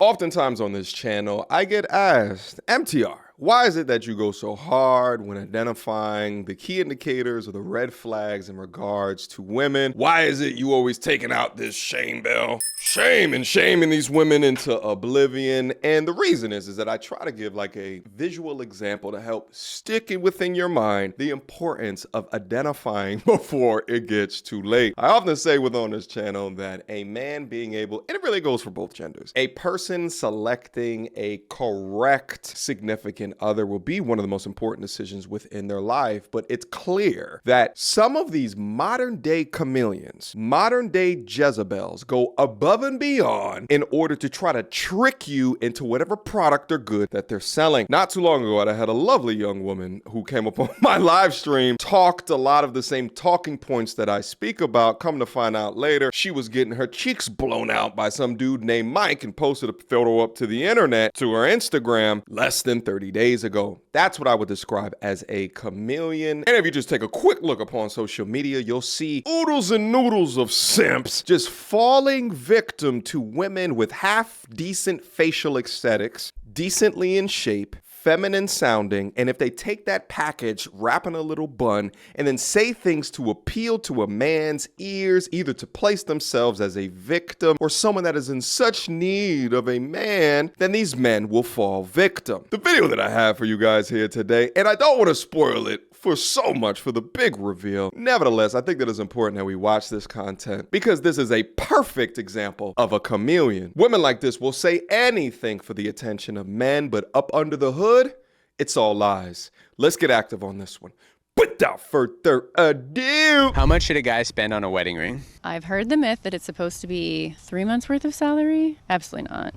Oftentimes on this channel, I get asked, MTR, why is it that you go so hard when identifying the key indicators or the red flags in regards to women? Why is it you always taking out this shame bell? Shame and shaming these women into oblivion. And the reason is that I try to give like a visual example to help stick it within your mind the importance of identifying before it gets too late. I often say on this channel that a man being able, and it really goes for both genders, a person selecting a correct significant other will be one of the most important decisions within their life. But it's clear that some of these modern day chameleons, modern day Jezebels go above and beyond in order to try to trick you into whatever product or good that they're selling. Not too long ago, I had a lovely young woman who came up on my live stream, talked a lot of the same talking points that I speak about. Come to find out later, she was getting her cheeks blown out by some dude named Mike and posted a photo up to the internet, to her Instagram, less than 30 days ago. That's what I would describe as a chameleon. And if you just take a quick look upon social media, you'll see oodles and noodles of simps just falling victim to women with half-decent facial aesthetics, decently in shape, feminine sounding, and if they take that package, wrap in a little bun, and then say things to appeal to a man's ears, either to place themselves as a victim or someone that is in such need of a man, then these men will fall victim. The video that I have for you guys here today, and I don't want to spoil it for so much for the big reveal. Nevertheless, I think that it's important that we watch this content because this is a perfect example of a chameleon. Women like this will say anything for the attention of men, but up under the hood, it's all lies. Let's get active on this one. Without further ado. How much should a guy spend on a wedding ring? I've heard the myth that it's supposed to be 3 months worth of salary. Absolutely not.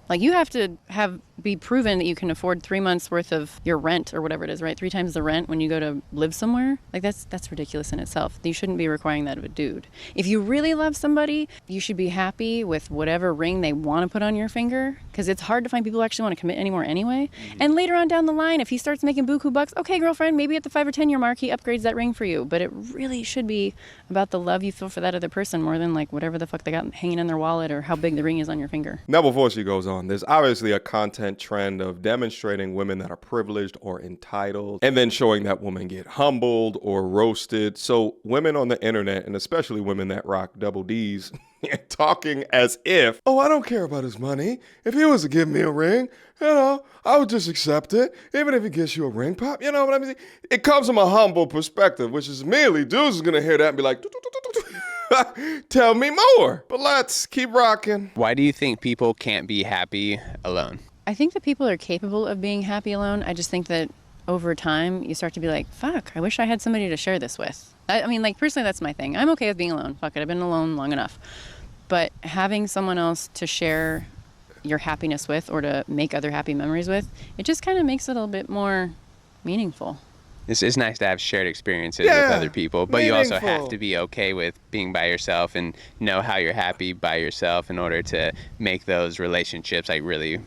Like, you have to be proven that you can afford 3 months worth of your rent or whatever it is, right? 3 times the rent when you go to live somewhere. Like, that's ridiculous in itself. You shouldn't be requiring that of a dude. If you really love somebody, you should be happy with whatever ring they want to put on your finger, because it's hard to find people who actually want to commit anymore anyway. And later on down the line, if he starts making buku bucks, okay, girlfriend, maybe at the 5 or 10 year mark, he upgrades that ring for you. But it really should be about the love you feel for that other person more than like whatever the fuck they got hanging in their wallet or how big the ring is on your finger. Now, before she goes on, there's obviously a content trend of demonstrating women that are privileged or entitled and then showing that women get humbled or roasted. So women on the internet, and especially women that rock double D's, talking as if, oh, I don't care about his money. If he was to give me a ring, I would just accept it. Even if he gives you a ring pop, you know what I mean? It comes from a humble perspective, which is merely dudes is going to hear that and be like, tell me more. But let's keep rocking. Why do you think people can't be happy alone? I think that people are capable of being happy alone. I just think that over time, you start to be like, fuck, I wish I had somebody to share this with. I mean, like, personally, that's my thing. I'm okay with being alone. Fuck it, I've been alone long enough. But having someone else to share your happiness with or to make other happy memories with, it just kind of makes it a little bit more meaningful. It's nice to have shared experiences with other people, but you also have to be okay with being by yourself and know how you're happy by yourself in order to make those relationships like really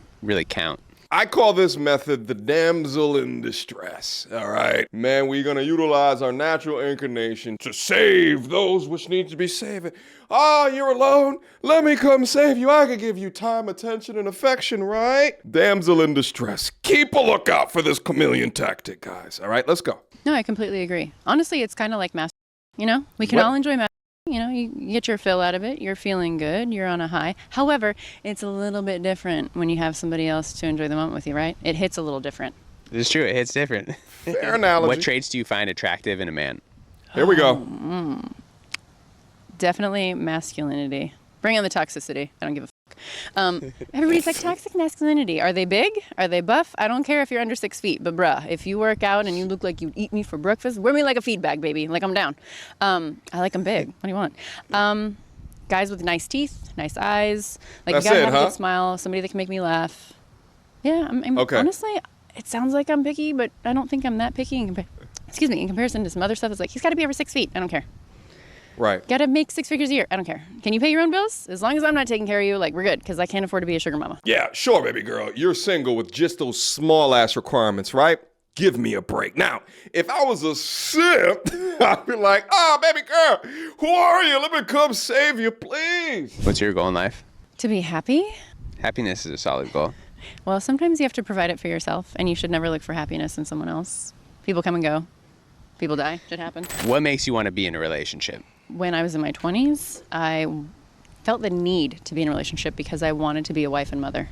count. I call this method the damsel in distress, all right? Man, we're gonna utilize our natural inclination to save those which need to be saved. Ah, you're alone? Let me come save you. I can give you time, attention, and affection, right? Damsel in distress. Keep a lookout for this chameleon tactic, guys. All right, let's go. No, I completely agree. Honestly, it's kind of like masturbation, you know? We can all enjoy masturbation. You know, you get your fill out of it. You're feeling good. You're on a high. However, it's a little bit different when you have somebody else to enjoy the moment with you, right? It hits a little different. It's true. It hits different. Fair analogy. What traits do you find attractive in a man? Here we go. Definitely masculinity. Bring on the toxicity. I don't give a fuck. Everybody's like, toxic masculinity. Are they big? Are they buff? I don't care if you're under 6 feet, but bruh, if you work out and you look like you'd eat me for breakfast, wear me like a feed bag, baby. Like, I'm down. I like them big. What do you want? Guys with nice teeth, nice eyes. Like, That's you gotta it, have huh? a good smile, somebody that can make me laugh. Yeah, Okay. Honestly, it sounds like I'm picky, but I don't think I'm that picky in comparison to some other stuff. It's like, he's got to be over 6 feet. I don't care. Right. Got to make 6 figures a year. I don't care. Can you pay your own bills? As long as I'm not taking care of you, like, we're good, because I can't afford to be a sugar mama. Yeah, sure, baby girl. You're single with just those small-ass requirements, right? Give me a break. Now, if I was a simp, I'd be like, oh, baby girl, who are you? Let me come save you, please. What's your goal in life? To be happy? Happiness is a solid goal. Well, sometimes you have to provide it for yourself, and you should never look for happiness in someone else. People come and go. People die. Shit happens. What makes you want to be in a relationship? When I was in my 20s, I felt the need to be in a relationship because I wanted to be a wife and mother.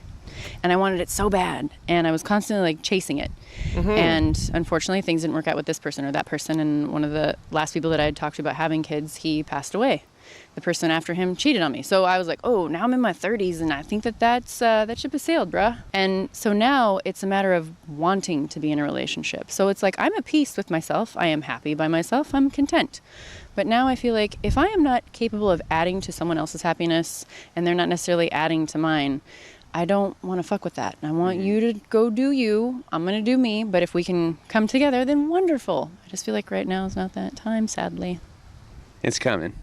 And I wanted it so bad. And I was constantly like chasing it. Mm-hmm. And unfortunately, things didn't work out with this person or that person. And one of the last people that I had talked to about having kids, he passed away. The person after him cheated on me. So I was like, oh, now I'm in my 30s and I think that ship has sailed, bruh. And so now it's a matter of wanting to be in a relationship. So it's like, I'm at peace with myself. I am happy by myself. I'm content. But now I feel like if I am not capable of adding to someone else's happiness and they're not necessarily adding to mine, I don't want to fuck with that. I want you to go do you. I'm going to do me. But if we can come together, then wonderful. I just feel like right now is not that time, sadly. It's coming.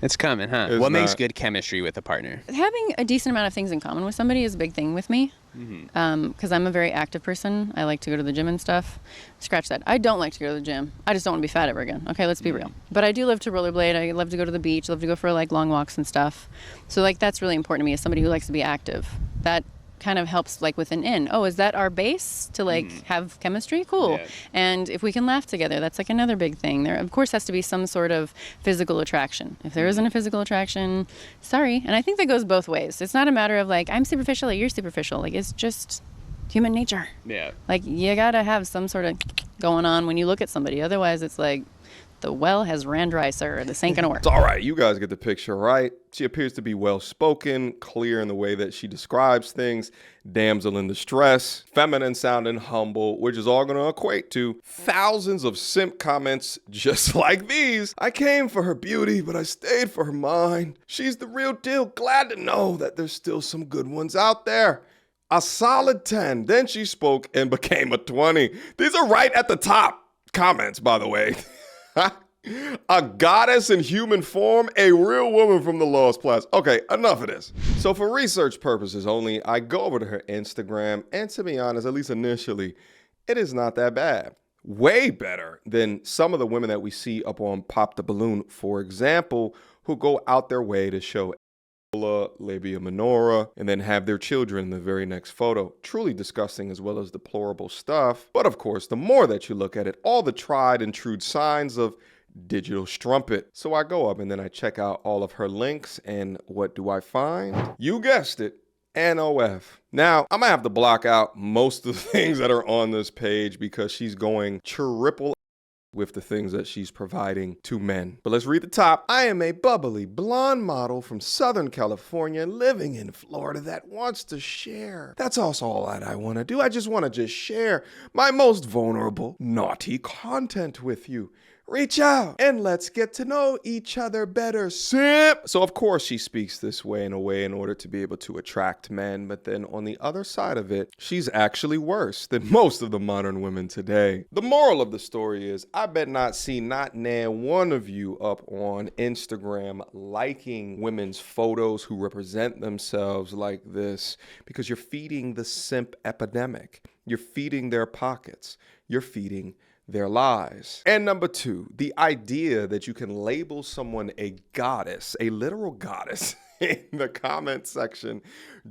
It's coming, huh? What makes good chemistry with a partner? Having a decent amount of things in common with somebody is a big thing with me. Because I'm a very active person. I like to go to the gym and stuff. Scratch that. I don't like to go to the gym. I just don't want to be fat ever again. Okay, let's be real. But I do love to rollerblade. I love to go to the beach. I love to go for like long walks and stuff. So like that's really important to me as somebody who likes to be active. That kind of helps like with an in. Oh, is that our base to like have chemistry? Cool. Yeah. And if we can laugh together, that's like another big thing. There of course has to be some sort of physical attraction. If there isn't a physical attraction, sorry. And I think that goes both ways. It's not a matter of like I'm superficial or you're superficial. Like it's just human nature. Yeah. Like you gotta have some sort of going on when you look at somebody. Otherwise it's like the well has ran dry, sir. This ain't gonna work. It's all right. You guys get the picture, right? She appears to be well-spoken, clear in the way that she describes things, damsel in distress, feminine sounding, humble, which is all going to equate to thousands of simp comments just like these. I came for her beauty, but I stayed for her mind. She's the real deal. Glad to know that there's still some good ones out there. A solid 10. Then she spoke and became a 20. These are right at the top comments, by the way. A goddess in human form, a real woman from the Lost Place. Okay, enough of this. So for research purposes only, I go over to her Instagram, and to be honest, at least initially, it is not that bad. Way better than some of the women that we see up on Pop the Balloon, for example, who go out their way to show labia minora, and then have their children in the very next photo. Truly disgusting as well as deplorable stuff. But of course, the more that you look at it, all the tried and true signs of digital strumpet. So I go up and then I check out all of her links, and what do I find? You guessed it. NOF. Now, I'm gonna have to block out most of the things that are on this page because she's going triple with the things that she's providing to men. But let's read the top. I am a bubbly blonde model from Southern California living in Florida that wants to share. That's also all that I want to do. I just want to share my most vulnerable, naughty content with you. Reach out and let's get to know each other better, simp. So of course she speaks this way in order to be able to attract men, but then on the other side of it, she's actually worse than most of the modern women today. The moral of the story is, I bet not see not nan one of you up on Instagram liking women's photos who represent themselves like this, because you're feeding the simp epidemic. You're feeding their pockets. You're feeding their lies. And number two, the idea that you can label someone a goddess, a literal goddess, in the comment section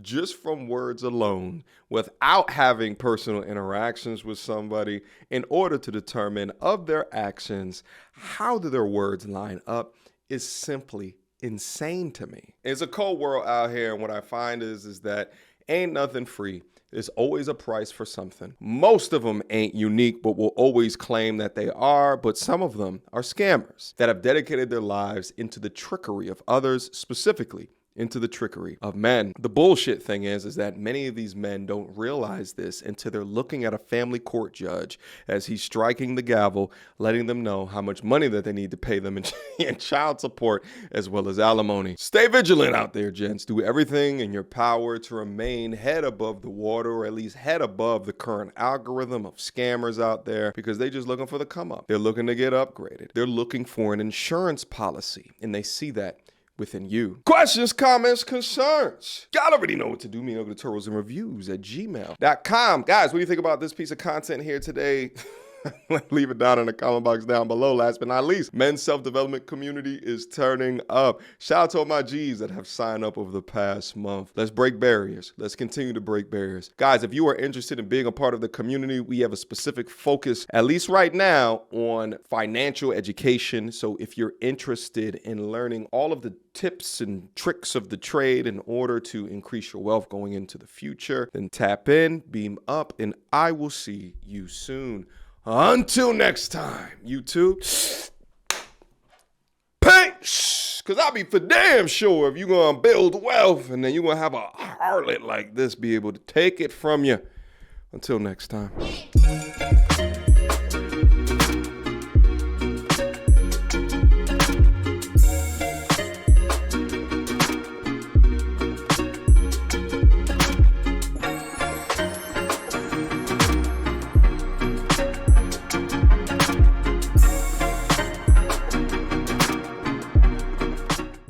just from words alone without having personal interactions with somebody in order to determine of their actions, how do their words line up, is simply insane to me. It's a cold world out here, and what I find is that ain't nothing free. There's always a price for something. Most of them ain't unique, but will always claim that they are, but some of them are scammers that have dedicated their lives into the trickery of others, specifically into the trickery of men. The bullshit thing is that many of these men don't realize this until they're looking at a family court judge as he's striking the gavel, letting them know how much money that they need to pay them in child support as well as alimony. Stay vigilant out there, gents. Do everything in your power to remain head above the water, or at least head above the current algorithm of scammers out there, because they're just looking for the come up. They're looking to get upgraded. They're looking for an insurance policy, and they see that within you. Questions, comments, concerns. Y'all already know what to do. Mediocre tutorials and reviews at gmail.com. Guys, what do you think about this piece of content here today? Leave it down in the comment box down below. Last but not least, men's self-development community is turning up. Shout out to all my G's that have signed up over the past month. Let's break barriers. Let's continue to break barriers. Guys, if you are interested in being a part of the community, we have a specific focus, at least right now, on financial education. So if you're interested in learning all of the tips and tricks of the trade in order to increase your wealth going into the future, then tap in, beam up, and I will see you soon. Until next time, YouTube, peace. Because I'll be for damn sure if you're going to build wealth and then you're going to have a harlot like this be able to take it from you. Until next time.